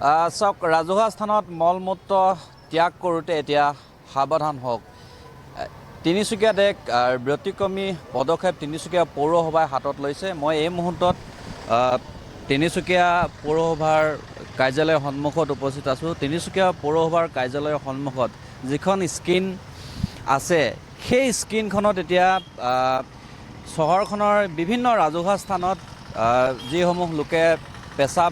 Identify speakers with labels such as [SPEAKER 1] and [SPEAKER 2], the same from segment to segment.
[SPEAKER 1] চাওক ৰাজহুৱা স্থানত মল মূত্ৰ ত্যাগ কৰোঁতে এতিয়া সাৱধান হওক। তিনিচুকীয়াত এক ব্যতিক্ৰমী পদক্ষেপ তিনিচুকীয়া পৌৰসভাই হাতত লৈছে। মই এই মুহূৰ্তত তিনিচুকীয়া পৌৰসভাৰ কাৰ্যালয়ৰ সন্মুখত উপস্থিত আছোঁ। তিনিচুকীয়া পৌৰসভাৰ কাৰ্যালয়ৰ সন্মুখত যিখন স্ক্ৰীণ আছে সেই স্ক্ৰীণখনত এতিয়া চহৰখনৰ বিভিন্ন ৰাজহুৱা স্থানত যিসমূহ লোকে পেচাব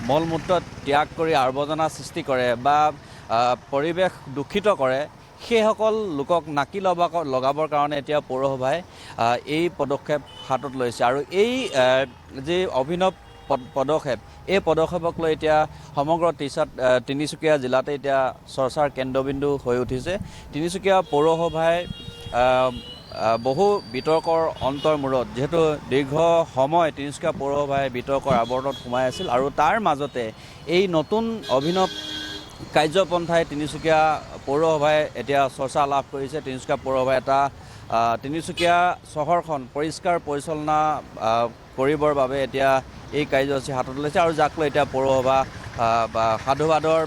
[SPEAKER 1] মলমূত্ৰ ত্যাগ কৰি আৱৰ্জনা সৃষ্টি কৰে বা পৰিৱেশ দূষিত কৰে, সেইসকল লোকক নাকি লগাবৰ কাৰণে এতিয়া পৌৰসভাই এই পদক্ষেপ হাতত লৈছে। আৰু এই যি অভিনৱ পদক্ষেপ, এই পদক্ষেপক লৈ এতিয়া সমগ্ৰ তিনিচুকীয়া জিলাতে এতিয়া চৰ্চাৰ কেন্দ্ৰবিন্দু হৈ উঠিছে। তিনিচুকীয়া পৌৰসভাই বহু বিতৰ্কৰ অন্তৰ মূৰত যিহেতু দীৰ্ঘ সময় তিনিচুকীয়া পৌৰসভাই বিতৰ্কৰ আৱৰ্তত সোমাই আছিল আৰু তাৰ মাজতে এই নতুন অভিনৱ কাৰ্যপন্থাই তিনিচুকীয়া পৌৰসভাই এতিয়া চৰ্চা লাভ কৰিছে। তিনিচুকীয়া পৌৰসভাই তিনিচুকীয়া চহৰখন পৰিষ্কাৰ পৰিচালনা কৰিবৰ বাবে এতিয়া এই কাৰ্যসূচী হাতত লৈছে আৰু যাক লৈ এতিয়া পৌৰসভা সাধুবাদৰ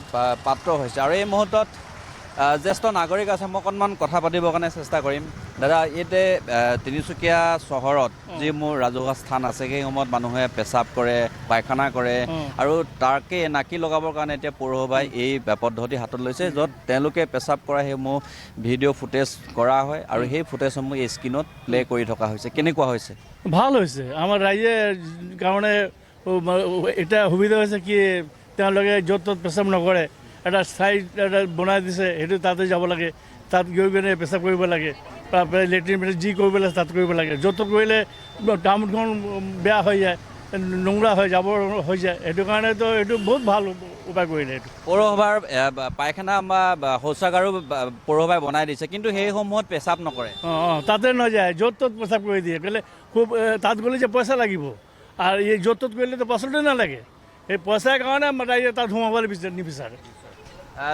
[SPEAKER 1] পাত্ৰ হৈছে। আৰু এই মুহূৰ্তত জ্যেষ্ঠ নাগৰিক আছে, মই অকণমান কথা পাতিবৰ কাৰণে চেষ্টা কৰিম। দাদা, ইয়াতে তিনিচুকীয়া চহৰত যি মোৰ ৰাজহুৱা স্থান আছে সেই সময়ত মানুহে পেচাব কৰে, পায়খানা কৰে আৰু তাকে নাকি লগাবৰ কাৰণে এতিয়া পৌৰসভাই এই পদ্ধতি হাতত লৈছে, য'ত তেওঁলোকে পেচাব কৰা সেইসমূহ ভিডিঅ' ফুটেজ কৰা হয় আৰু সেই ফুটেজসমূহ এই স্ক্ৰীণত প্লে' কৰি থকা হৈছে। কেনেকুৱা হৈছে?
[SPEAKER 2] ভাল হৈছে। আমাৰ ৰাইজে কাৰণে এটা সুবিধা হৈছে কি তেওঁলোকে য'ত ত'ত পেচাব নকৰে, এটা চাইড এটা বনাই দিছে, সেইটো তাতে যাব লাগে, তাত গৈ পিনে পেচাব কৰিব লাগে, লেট্ৰিন যি কৰিব লাগে তাত কৰিব লাগে। য'ত কৰিলে টাউনখন বেয়া হৈ যায়, নোংৰা হৈ জাবৰ হৈ যায়। সেইটো কাৰণেতো এইটো বহুত ভাল উপায় কৰিলে। এইটো
[SPEAKER 1] পৌৰসভাৰ পায়খানা বা শৌচাগাৰো পৌৰসভাই বনাই দিছে, কিন্তু সেইসমূহত পেচাব নকৰে।
[SPEAKER 2] তাতে নাযায়, য'ত ত'ত পেচাব কৰি দিয়ে। কেলে খুব তাত গ'লে যে পইচা লাগিব, আৰু এই য'ত ত'ত কৰিলেতো পাচলতে নালাগে। সেই পইচাৰ কাৰণে ৰাইজে তাত সোমাবলৈ নিবিচাৰে।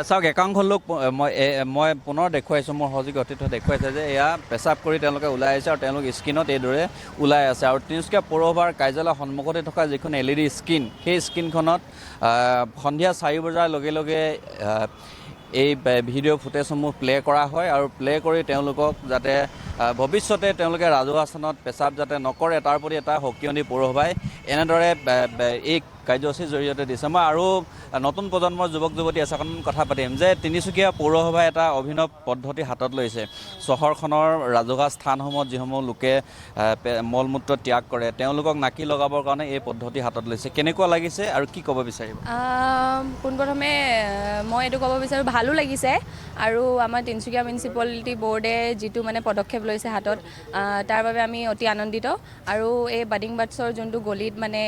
[SPEAKER 1] চাওক, একাংশ লোক মই পুনৰ দেখুৱাইছোঁ, মোৰ সহযোগী অতিথি দেখুৱাইছে যে এয়া পেচাব কৰি তেওঁলোকে ওলাই আহিছে আৰু তেওঁলোক স্ক্ৰীণত এইদৰে ওলাই আছে। আৰু তিনিচুকীয়া পৌৰসভাৰ কাৰ্যালয়ৰ সন্মুখতে থকা যিখন LED স্ক্ৰীণ, সেই স্ক্ৰীণখনত সন্ধিয়া 4 বজাৰ লগে লগে এই ভিডিঅ' ফুটেজসমূহ প্লে' কৰা হয় আৰু প্লে' কৰি তেওঁলোকক যাতে ভৱিষ্যতে তেওঁলোকে ৰাজহুৱা স্থানত পেচাব যাতে নকৰে তাৰ প্ৰতি এটা সকিয়নি পৌৰসভাই এনেদৰে এই কাৰ্যসূচীৰ জৰিয়তে দিছে। মই আৰু নতুন প্ৰজন্মৰ যুৱক যুৱতী আছে, অকণমান কথা পাতিম যে তিনিচুকীয়া পৌৰসভাই এটা অভিনৱ পদ্ধতি হাতত লৈছে। চহৰখনৰ ৰাজহুৱা স্থানসমূহত যিসমূহ লোকে মলমূত্ৰ ত্যাগ কৰে তেওঁলোকক নাকি লগাবৰ কাৰণে এই পদ্ধতি হাতত লৈছে। কেনেকুৱা লাগিছে আৰু কি ক'ব বিচাৰিব?
[SPEAKER 3] পোনপ্ৰথমে মই এইটো ক'ব বিচাৰোঁ, ভালো লাগিছে। আৰু আমাৰ তিনিচুকীয়া মিউনিচিপালিটি বৰ্ডে যিটো মানে পদক্ষেপ লৈছে হাতত, তাৰ বাবে আমি অতি আনন্দিত। আৰু এই বাডিং বাৰ্ডছৰ যোনটো গলিত মানে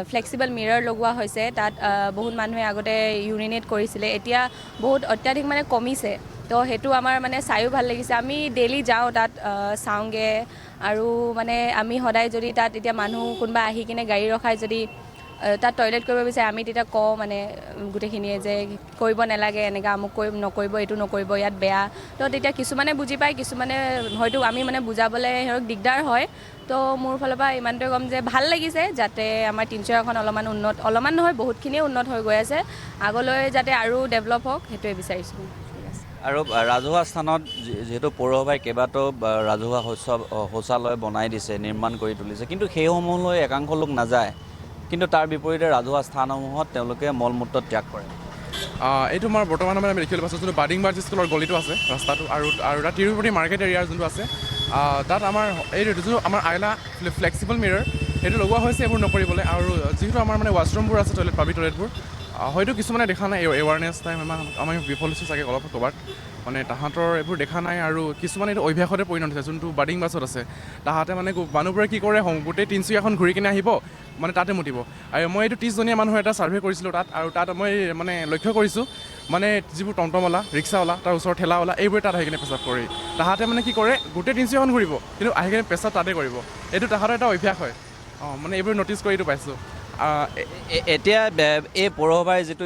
[SPEAKER 3] ফ্লেক্সিবল মিৰৰ লগোৱা হৈছে, তাত বহুত মানুহে আগতে ইউৰিনেট কৰিছিলে, এতিয়া বহুত অত্যাধিক মানে কমিছে। তো সেইটো আমাৰ মানে চায়ো ভাল লাগিছে। আমি ডেইলি যাওঁ তাত, চাওঁগৈ। আৰু মানে আমি সদায় যদি তাত এতিয়া মানুহ কোনোবা আহি কিনে গাড়ী ৰখাই যদি তাত টয়লেট কৰিব বিচাৰে, আমি তেতিয়া কওঁ মানে গোটেইখিনিয়ে যে কৰিব নালাগে, এনেকৈ আমুক নকৰিব, এইটো নকৰিব, ইয়াত বেয়া। তো তেতিয়া কিছুমানে বুজি পায়, কিছুমানে হয়তো আমি মানে বুজাবলৈ সিহঁতক দিগদাৰ হয়। তো মোৰ ফালৰ পৰা ইমানটোৱে ক'ম যে ভাল লাগিছে, যাতে আমাৰ তিনিচুকীয়াখন অলপমান নহয় বহুতখিনিয়ে উন্নত হৈ গৈ আছে। আগলৈ যাতে আৰু ডেভেলপ হওক, সেইটোৱে বিচাৰিছোঁ।
[SPEAKER 1] আৰু ৰাজহুৱা স্থানত যিহেতু পৌৰসভাই কেইবাটাও ৰাজহুৱা শৌচালয় বনাই দিছে, নিৰ্মাণ কৰি তুলিছে, কিন্তু সেইসমূহলৈ একাংশ লোক নাযায়, কিন্তু তাৰ বিপৰীতে ৰাজহুৱা স্থানসমূহত তেওঁলোকে মলমূত্ৰ ত্যাগ কৰে।
[SPEAKER 4] এইটো মই বৰ্তমান আমি দেখিবলৈ পাইছোঁ, যোনটো বাডিং বাৰ্ডছ স্কুলৰ গলিটো আছে ৰাস্তাটো, আৰু এটা তিৰুপতি মাৰ্কেট এৰিয়াৰ যোনটো আছে, তাত আমাৰ এইটো যোনটো আমাৰ আইলা ফ্লেক্সিবল মিৰৰ সেইটো লগোৱা হৈছে এইবোৰ নকৰিবলৈ। আৰু যিহেতু আমাৰ মানে ৱাছৰুমবোৰ আছে, পাব্লিক টয়লেটবোৰ, হয়তো কিছুমানে দেখা নাই, এৱাৰনেছ টাইম আমি বিফল হৈছোঁ চাগে অলপ ক'ৰবাত, মানে তাহাঁতৰ এইবোৰ দেখা নাই। আৰু কিছুমানে এইটো অভ্যাসতে পৰিণত হৈছে। যোনটো বাডিং বাছত আছে, তাহাঁতে মানে মানুহবোৰে কি কৰে, গোটেই তিনিচুকীয়াখন ঘূৰি কিনে আহিব, মানে তাতে মুতিব। আৰু মই এইটো 30জনীয়া মানুহৰ এটা ছাৰ্ভে কৰিছিলোঁ তাত, আৰু তাত মই মানে লক্ষ্য কৰিছোঁ, মানে যিবোৰ টমটমৱালা, ৰিক্সাৱালা, তাৰ ওচৰৰ ঠেলাৱালা, এইবোৰে তাত আহি কিনে পেচাব কৰে। তাহাঁতে মানে কি কৰে, গোটেই তিনিচুকীয়াখন ঘূৰিব, কিন্তু আহি কিনে পেচাব তাতে কৰিব। এইটো তাহাঁতৰ এটা অভ্যাস হয়। মানে এইবোৰ ন'টিছ কৰি এইটো পাইছোঁ।
[SPEAKER 1] এতিয়া এই পৌৰসভাই যিটো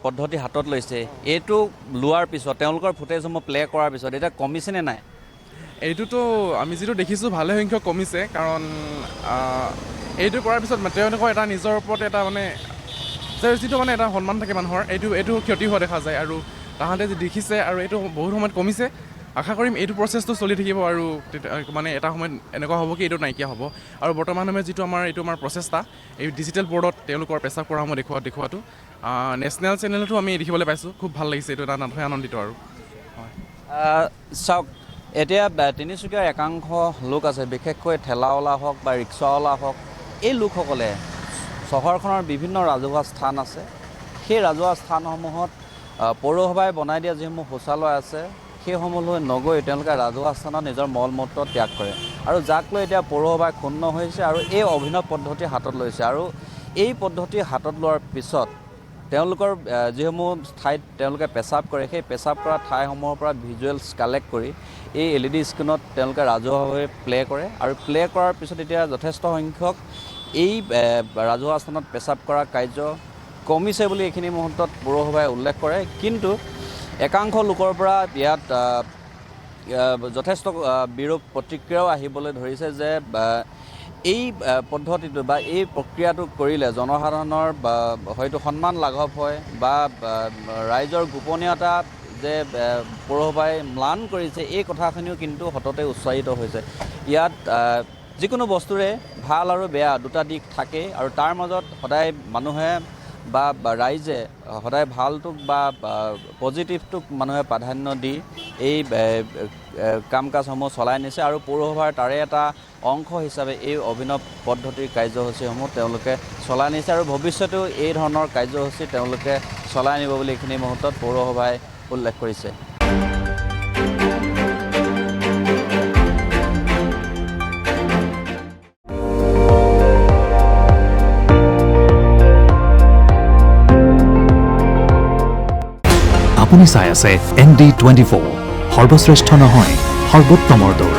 [SPEAKER 1] পদ্ধতি হাতত লৈছে, এইটো লোৱাৰ পিছত তেওঁলোকৰ ফুটেজসমূহ প্লে' কৰাৰ পিছত এতিয়া কমিছেনে নাই?
[SPEAKER 4] এইটোতো আমি যিটো দেখিছোঁ ভালে সংখ্যক কমিছে, কাৰণ এইটো কৰাৰ পিছত তেওঁলোকৰ এটা নিজৰ ওপৰত এটা মানে যিটো মানে এটা সন্মান থাকে মানুহৰ এইটো ক্ষতি হোৱা দেখা যায় আৰু তাহাঁতে যে দেখিছে আৰু এইটো বহুত সময়ত কমিছে আশা কৰিম এইটো প্ৰচেছটো চলি থাকিব আৰু মানে এটা সময়ত এনেকুৱা হ'ব কি এইটো নাইকিয়া হ'ব আৰু বৰ্তমান সময়ত যিটো আমাৰ প্ৰচেষ্টা এই ডিজিটেল বৰ্ডত তেওঁলোকৰ পেচাব কৰা সময় দেখুৱাটো নেশ্যনেল চেনেলতো আমি দেখিবলৈ পাইছোঁ খুব ভাল লাগিছে এইটো এটা নথৈ আনন্দিত আৰু
[SPEAKER 1] চাওক এতিয়া তিনিচুকীয়াৰ একাংশ লোক আছে বিশেষকৈ ঠেলাৱালা হওক বা ৰিক্সাৱালা হওক এই লোকসকলে চহৰখনৰ বিভিন্ন ৰাজহুৱা স্থান আছে সেই ৰাজহুৱা স্থানসমূহত পৌৰসভাই বনাই দিয়া যিসমূহ শৌচালয় আছে সেইসমূহলৈ নগৈ তেওঁলোকে ৰাজহুৱা স্থানত নিজৰ মল মূত্ৰ ত্যাগ কৰে আৰু যাক লৈ এতিয়া পৌৰসভাই ক্ষুণ্ণ হৈছে আৰু এই অভিনৱ পদ্ধতি হাতত লৈছে আৰু এই পদ্ধতি হাতত লোৱাৰ পিছত তেওঁলোকৰ যিসমূহ ঠাইত তেওঁলোকে পেচাব কৰে সেই পেচাব কৰা ঠাইসমূহৰ পৰা ভিজুৱেলছ কালেক্ট কৰি এই LED স্ক্ৰীণত তেওঁলোকে ৰাজহুৱাভাৱে প্লে কৰে আৰু প্লে কৰাৰ পিছত এতিয়া যথেষ্ট সংখ্যক এই ৰাজহুৱা স্থানত পেচাব কৰা কাৰ্য কমিছে বুলি এইখিনি মুহূৰ্তত পৌৰসভাই উল্লেখ কৰে কিন্তু একাংশ লোকৰ পৰা ইয়াত যথেষ্ট বিৰূপ প্ৰতিক্ৰিয়াও আহিবলৈ ধৰিছে যে এই পদ্ধতিটো বা এই প্ৰক্ৰিয়াটো কৰিলে জনসাধাৰণৰ হয়তো সন্মান লাঘৱ হয় বা ৰাইজৰ গোপনীয়তা যে পৌৰসভাই ম্লান কৰিছে এই কথাখিনিও কিন্তু সততে উচ্চাৰিত হৈছে ইয়াত যিকোনো বস্তুৰে ভাল আৰু বেয়া দুটা দিশ থাকে আৰু তাৰ মাজত সদায় মানুহে বা ৰাইজে সদায় ভালটোক বা পজিটিভটোক মানুহে প্ৰাধান্য দি এই কাম কাজসমূহ চলাই নিছে আৰু পৌৰসভাৰ তাৰে এটা অংশ হিচাপে এই অভিনৱ পদ্ধতিৰ কাৰ্যসূচীসমূহ তেওঁলোকে চলাই নিছে আৰু ভৱিষ্যতেও এই ধৰণৰ কাৰ্যসূচী তেওঁলোকে চলাই নিব বুলি এইখিনি মুহূৰ্তত পৌৰসভাই উল্লেখ কৰিছে
[SPEAKER 5] আপুনি চাই আছে ND24 সৰ্বশ্ৰেষ্ঠ নহয় সৰ্বোত্তমৰ দৌৰ